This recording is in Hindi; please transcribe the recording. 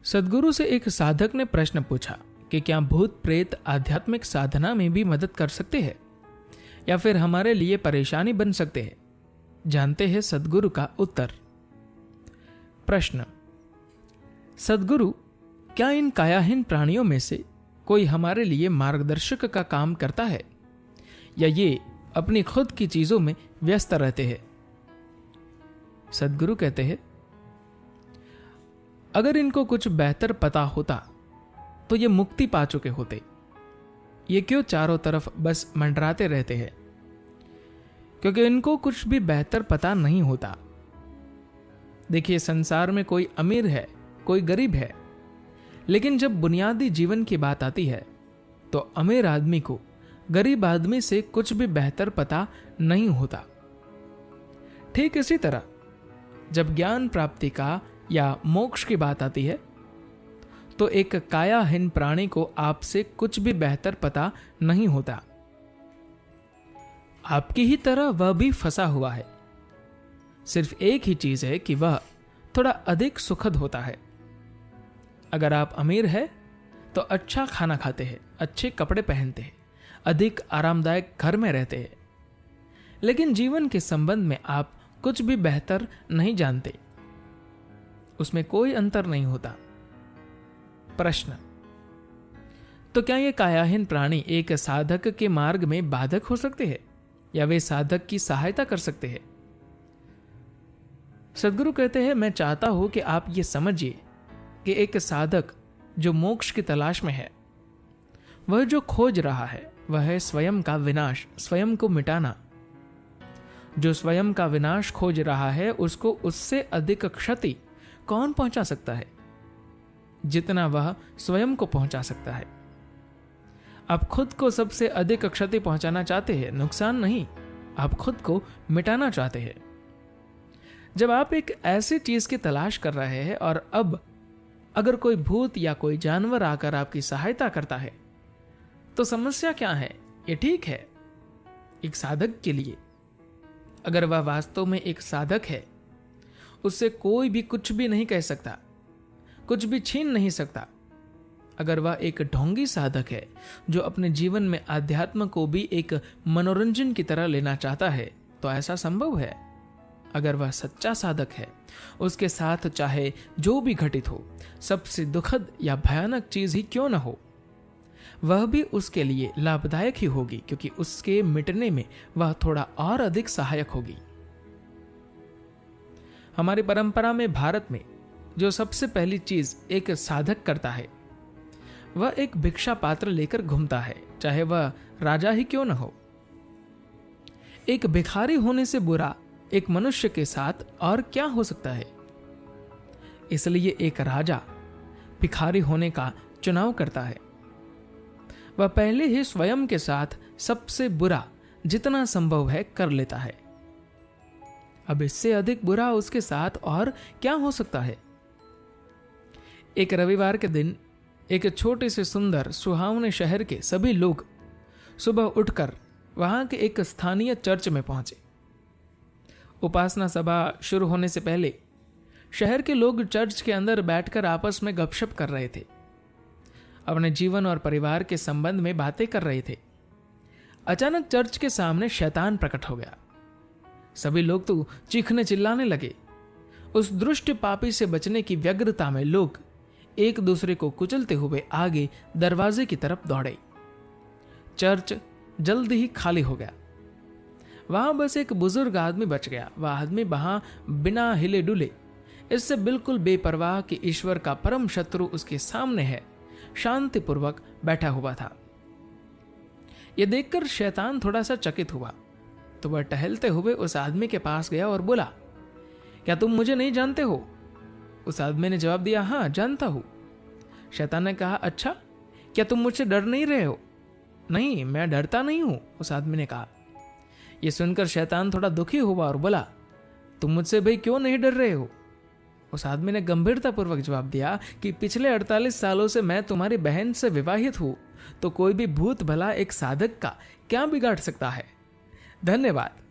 सद्गुरु से एक साधक ने प्रश्न पूछा कि क्या भूत प्रेत आध्यात्मिक साधना में भी मदद कर सकते हैं या फिर हमारे लिए परेशानी बन सकते हैं। जानते हैं सद्गुरु का उत्तर। प्रश्न: सद्गुरु, क्या इन कायाहीन प्राणियों में से कोई हमारे लिए मार्गदर्शक का काम करता है या ये अपनी खुद की चीजों में व्यस्त रहते हैं? सद्गुरु कहते हैं, अगर इनको कुछ बेहतर पता होता तो ये मुक्ति पा चुके होते। ये क्यों चारों तरफ बस मंडराते रहते हैं? क्योंकि इनको कुछ भी बेहतर पता नहीं होता। देखिए, संसार में कोई अमीर है, कोई गरीब है, लेकिन जब बुनियादी जीवन की बात आती है तो अमीर आदमी को गरीब आदमी से कुछ भी बेहतर पता नहीं होता। ठीक इसी तरह जब ज्ञान प्राप्ति का या मोक्ष की बात आती है तो एक कायाहीन प्राणी को आपसे कुछ भी बेहतर पता नहीं होता। आपकी ही तरह वह भी फंसा हुआ है। सिर्फ एक ही चीज है कि वह थोड़ा अधिक सुखद होता है। अगर आप अमीर हैं तो अच्छा खाना खाते हैं, अच्छे कपड़े पहनते हैं, अधिक आरामदायक घर में रहते हैं, लेकिन जीवन के संबंध में आप कुछ भी बेहतर नहीं जानते। उसमें कोई अंतर नहीं होता। प्रश्न: तो क्या ये कायाहीन प्राणी एक साधक के मार्ग में बाधक हो सकते हैं या वे साधक की सहायता कर सकते हैं? सद्गुरु कहते हैं, मैं चाहता हूं कि आप ये समझिए कि एक साधक जो मोक्ष की तलाश में है, वह जो खोज रहा है वह है स्वयं का विनाश, स्वयं को मिटाना। जो स्वयं का विनाश खोज रहा है उसको उससे अधिक क्षति कौन पहुंचा सकता है जितना वह स्वयं को पहुंचा सकता है। आप खुद को सबसे अधिक क्षति पहुंचाना चाहते हैं, नुकसान नहीं, आप खुद को मिटाना चाहते हैं। जब आप एक ऐसी चीज की तलाश कर रहे हैं और अब अगर कोई भूत या कोई जानवर आकर आपकी सहायता करता है तो समस्या क्या है? ये ठीक है एक साधक के लिए। अगर वह वास्तव में एक साधक है, उससे कोई भी कुछ भी नहीं कह सकता, कुछ भी छीन नहीं सकता। अगर वह एक ढोंगी साधक है जो अपने जीवन में आध्यात्म को भी एक मनोरंजन की तरह लेना चाहता है तो ऐसा संभव है। अगर वह सच्चा साधक है, उसके साथ चाहे जो भी घटित हो, सबसे दुखद या भयानक चीज ही क्यों न हो, वह भी उसके लिए लाभदायक ही होगी, क्योंकि उसके मिटने में वह थोड़ा और अधिक सहायक होगी। हमारी परंपरा में भारत में जो सबसे पहली चीज एक साधक करता है वह एक भिक्षा पात्र लेकर घूमता है, चाहे वह राजा ही क्यों न हो। एक भिखारी होने से बुरा एक मनुष्य के साथ और क्या हो सकता है? इसलिए एक राजा भिखारी होने का चुनाव करता है। वह पहले ही स्वयं के साथ सबसे बुरा जितना संभव है कर लेता है। अब इससे अधिक बुरा उसके साथ और क्या हो सकता है? एक रविवार के दिन एक छोटे से सुंदर सुहावने शहर के सभी लोग सुबह उठकर वहां के एक स्थानीय चर्च में पहुंचे। उपासना सभा शुरू होने से पहले शहर के लोग चर्च के अंदर बैठकर आपस में गपशप कर रहे थे, अपने जीवन और परिवार के संबंध में बातें कर रहे थे। अचानक चर्च के सामने शैतान प्रकट हो गया। सभी लोग तो चीखने चिल्लाने लगे। उस दुष्ट पापी से बचने की व्यग्रता में लोग एक दूसरे को कुचलते हुए आगे दरवाजे की तरफ दौड़े। चर्च जल्द ही खाली हो गया। वहां बस एक बुजुर्ग आदमी बच गया। वह आदमी वहां बिना हिले डुले, इससे बिल्कुल बेपरवाह कि ईश्वर का परम शत्रु उसके सामने है, शांतिपूर्वक बैठा हुआ था। यह देखकर शैतान थोड़ा सा चकित हुआ तो वह टहलते हुए उस आदमी के पास गया और बोला, क्या तुम मुझे नहीं जानते हो? उस आदमी ने जवाब दिया, हाँ जानता हूं। शैतान ने कहा, अच्छा, क्या तुम मुझसे डर नहीं रहे हो? नहीं, मैं डरता नहीं हूं, उस आदमी ने कहा। यह सुनकर शैतान थोड़ा दुखी हुआ और बोला, तुम मुझसे भाई क्यों नहीं डर रहे हो? उस आदमी ने गंभीरतापूर्वक जवाब दिया कि पिछले 48 सालों से मैं तुम्हारी बहन से विवाहित हूं, तो कोई भी भूत भला एक साधक का क्या बिगाड़ सकता है? धन्यवाद।